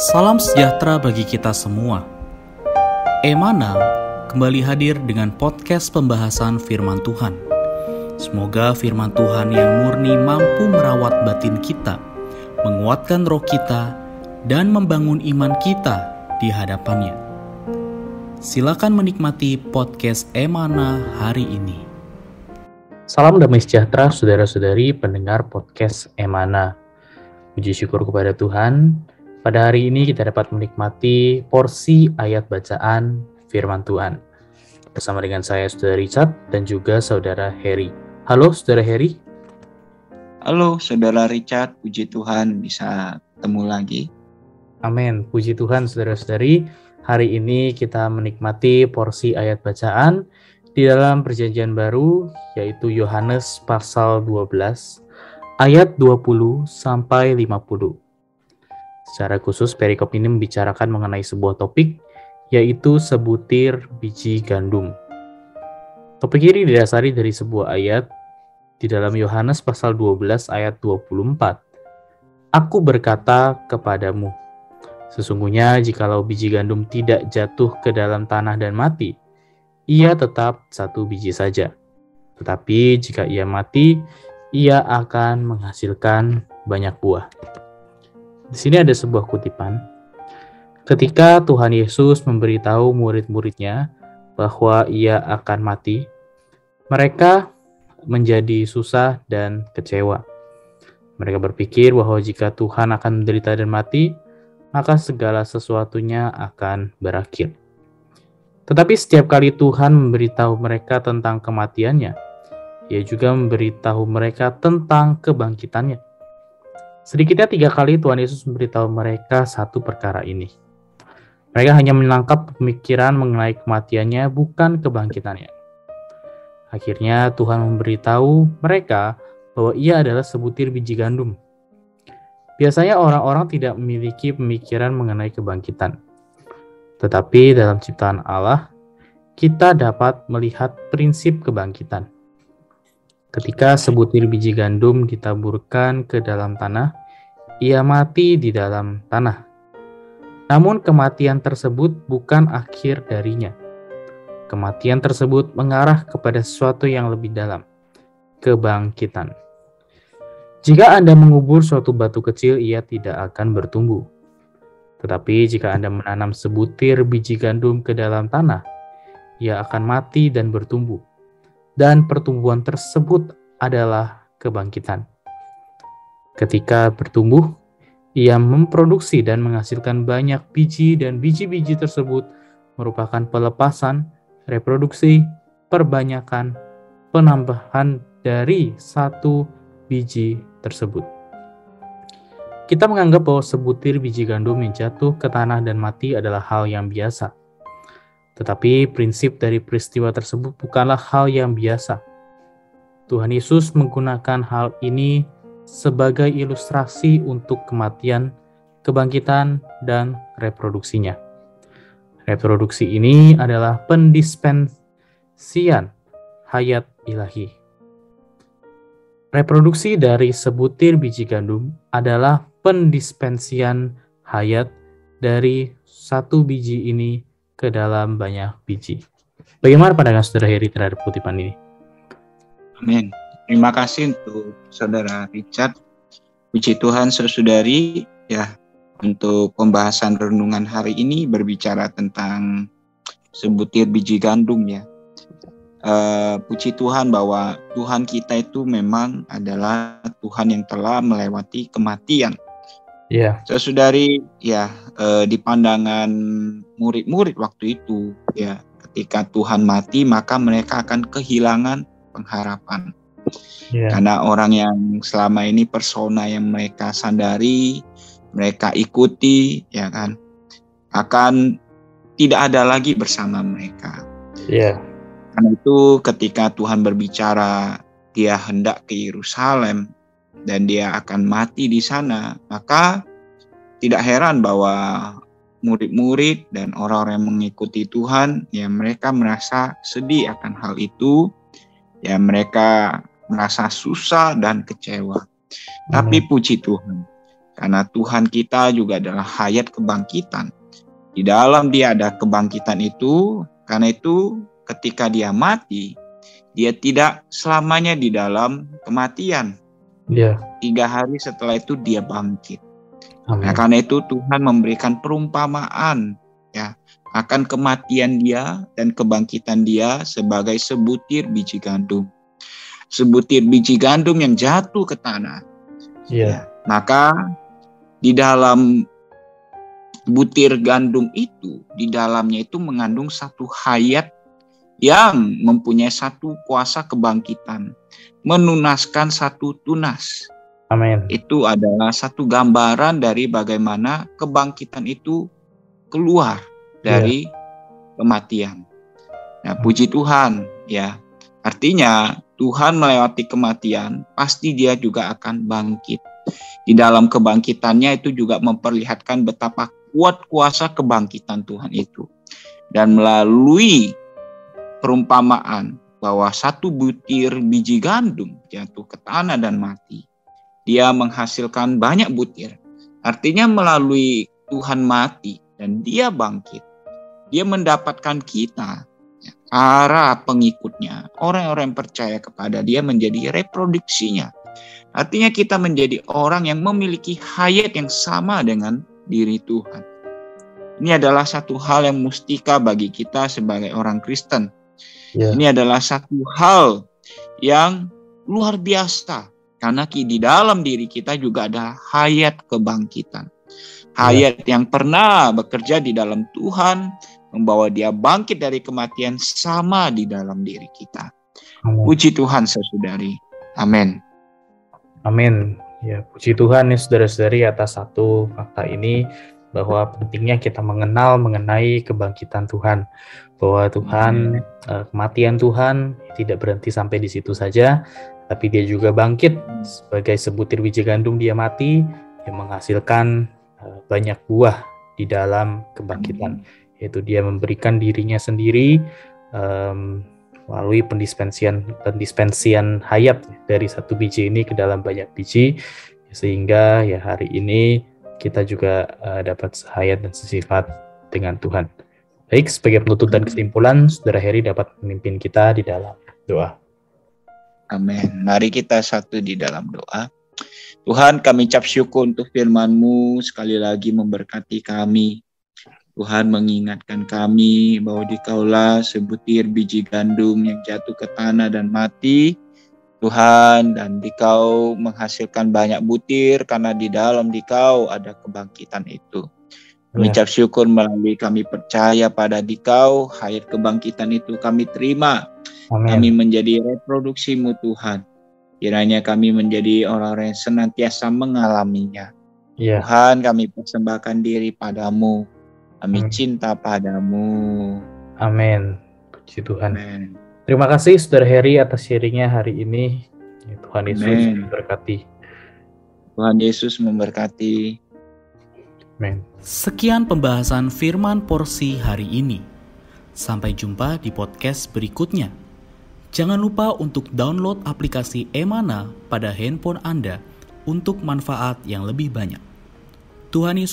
Salam sejahtera bagi kita semua. Emana kembali hadir dengan podcast pembahasan firman Tuhan. Semoga firman Tuhan yang murni mampu merawat batin kita, menguatkan roh kita, dan membangun iman kita di hadapannya. Silakan menikmati podcast Emana hari ini. Salam damai sejahtera saudara-saudari pendengar podcast Emana. Puji syukur kepada Tuhan. Pada hari ini kita dapat menikmati porsi ayat bacaan firman Tuhan. Bersama dengan saya, Saudara Richard, dan juga Saudara Heri. Halo, Saudara Heri. Halo, Saudara Richard. Puji Tuhan bisa ketemu lagi. Amin. Puji Tuhan, saudara-saudari. Hari ini kita menikmati porsi ayat bacaan di dalam perjanjian baru, yaitu Yohanes pasal 12, ayat 20 sampai 50. Secara khusus, perikop ini membicarakan mengenai sebuah topik, yaitu sebutir biji gandum. Topik ini didasari dari sebuah ayat di dalam Yohanes pasal 12 ayat 24. Aku berkata kepadamu, sesungguhnya jikalau biji gandum tidak jatuh ke dalam tanah dan mati, ia tetap satu biji saja. Tetapi jika ia mati, ia akan menghasilkan banyak buah. Di sini ada sebuah kutipan. Ketika Tuhan Yesus memberitahu murid-muridnya bahwa ia akan mati, mereka menjadi susah dan kecewa. Mereka berpikir bahwa jika Tuhan akan menderita dan mati, maka segala sesuatunya akan berakhir. Tetapi setiap kali Tuhan memberitahu mereka tentang kematiannya, Ia juga memberitahu mereka tentang kebangkitannya. Sedikitnya 3 kali Tuhan Yesus memberitahu mereka satu perkara ini. Mereka hanya menangkap pemikiran mengenai kematiannya, bukan kebangkitannya. Akhirnya Tuhan memberitahu mereka bahwa ia adalah sebutir biji gandum. Biasanya orang-orang tidak memiliki pemikiran mengenai kebangkitan. Tetapi dalam ciptaan Allah, kita dapat melihat prinsip kebangkitan. Ketika sebutir biji gandum ditaburkan ke dalam tanah, ia mati di dalam tanah. Namun kematian tersebut bukan akhir darinya. Kematian tersebut mengarah kepada sesuatu yang lebih dalam, kebangkitan. Jika Anda mengubur suatu batu kecil, ia tidak akan bertumbuh. Tetapi jika Anda menanam sebutir biji gandum ke dalam tanah, ia akan mati dan bertumbuh. Dan pertumbuhan tersebut adalah kebangkitan. Ketika bertumbuh, ia memproduksi dan menghasilkan banyak biji, dan biji-biji tersebut merupakan pelepasan, reproduksi, perbanyakan, penambahan dari satu biji tersebut. Kita menganggap bahwa sebutir biji gandum yang jatuh ke tanah dan mati adalah hal yang biasa. Tetapi prinsip dari peristiwa tersebut bukanlah hal yang biasa. Tuhan Yesus menggunakan hal ini sebagai ilustrasi untuk kematian, kebangkitan, dan reproduksinya. Reproduksi ini adalah pendispensian hayat ilahi. Reproduksi dari sebutir biji gandum adalah pendispensian hayat dari satu biji ini ke dalam banyak biji. Bagaimana pandangan Saudara Heri terhadap kutipan ini? Amin. Terima kasih untuk Saudara Richard. Puji Tuhan, saudari, ya, untuk pembahasan renungan hari ini berbicara tentang sebutir biji gandum, ya. Puji Tuhan bahwa Tuhan kita itu memang adalah Tuhan yang telah melewati kematian. Ya. Saudari, ya, di pandangan murid-murid waktu itu, ya, ketika Tuhan mati, maka mereka akan kehilangan pengharapan. Yeah. Karena orang yang selama ini persona yang mereka sadari, mereka ikuti, ya kan, akan tidak ada lagi bersama mereka. Yeah. Karena itu ketika Tuhan berbicara, Dia hendak ke Yerusalem dan Dia akan mati di sana, maka tidak heran bahwa murid-murid dan orang-orang yang mengikuti Tuhan, ya, mereka merasa sedih akan hal itu, ya, mereka merasa susah dan kecewa. Tapi puji Tuhan, Karena Tuhan kita juga adalah hayat kebangkitan. Di dalam dia ada kebangkitan itu, karena itu ketika dia mati, dia tidak selamanya di dalam kematian. 3 hari setelah itu dia bangkit. Amin. Nah, karena itu Tuhan memberikan perumpamaan ya akan kematian dia dan kebangkitan dia sebagai sebutir biji gandum. Sebutir biji gandum yang jatuh ke tanah. Ya, maka di dalam butir gandum itu, di dalamnya itu mengandung satu hayat yang mempunyai satu kuasa kebangkitan, menunaskan satu tunas. Amin. Itu adalah satu gambaran dari bagaimana kebangkitan itu keluar dari kematian. Nah, puji Tuhan ya. Artinya Tuhan melewati kematian, pasti dia juga akan bangkit. Di dalam kebangkitannya itu juga memperlihatkan betapa kuat kuasa kebangkitan Tuhan itu. Dan melalui perumpamaan bahwa satu butir biji gandum jatuh ke tanah dan mati, dia menghasilkan banyak butir. Artinya melalui Tuhan mati dan dia bangkit, dia mendapatkan kita, para pengikutnya, orang-orang yang percaya kepada dia menjadi reproduksinya. Artinya kita menjadi orang yang memiliki hayat yang sama dengan diri Tuhan. Ini adalah satu hal yang mustika bagi kita sebagai orang Kristen. Ini adalah satu hal yang luar biasa. Karena di dalam diri kita juga ada hayat kebangkitan. Hayat yang pernah bekerja di dalam Tuhan, membawa dia bangkit dari kematian sama di dalam diri kita. Amin. Puji Tuhan saudari. Amin. Amin. Ya, puji Tuhan ya saudara-saudari atas satu fakta ini, bahwa pentingnya kita mengenai kebangkitan Tuhan. Bahwa Tuhan, kematian Tuhan tidak berhenti sampai di situ saja, tapi dia juga bangkit sebagai sebutir biji gandum. Dia mati, dia menghasilkan banyak buah di dalam kebangkitan. Yaitu dia memberikan dirinya sendiri melalui pendispensian hayat dari satu biji ini ke dalam banyak biji, sehingga ya hari ini kita juga dapat sehayat dan sesifat dengan Tuhan. Baik, sebagai penutup dan kesimpulan, Saudara Heri dapat memimpin kita di dalam doa. Amin. Mari kita satu di dalam doa. Tuhan, kami ucap syukur untuk firman-Mu, sekali lagi memberkati kami. Tuhan mengingatkan kami bahwa Dikaulah sebutir biji gandum yang jatuh ke tanah dan mati. Tuhan, dan Dikau menghasilkan banyak butir karena di dalam Dikau ada kebangkitan itu. Kami ucap syukur melalui kami percaya pada Dikau, hayat kebangkitan itu kami terima. Amin. Kami menjadi reproduksi-Mu Tuhan. Kiranya kami menjadi orang-orang yang senantiasa mengalaminya. Tuhan, kami persembahkan diri padamu. Kami cinta padamu. Amin. Puji Tuhan. Amen. Terima kasih Saudara Heri atas sharingnya hari ini. Tuhan Yesus memberkati. Tuhan Yesus memberkati. Amin. Sekian pembahasan firman porsi hari ini. Sampai jumpa di podcast berikutnya. Jangan lupa untuk download aplikasi Emana pada handphone Anda untuk manfaat yang lebih banyak. Tuhan Yesus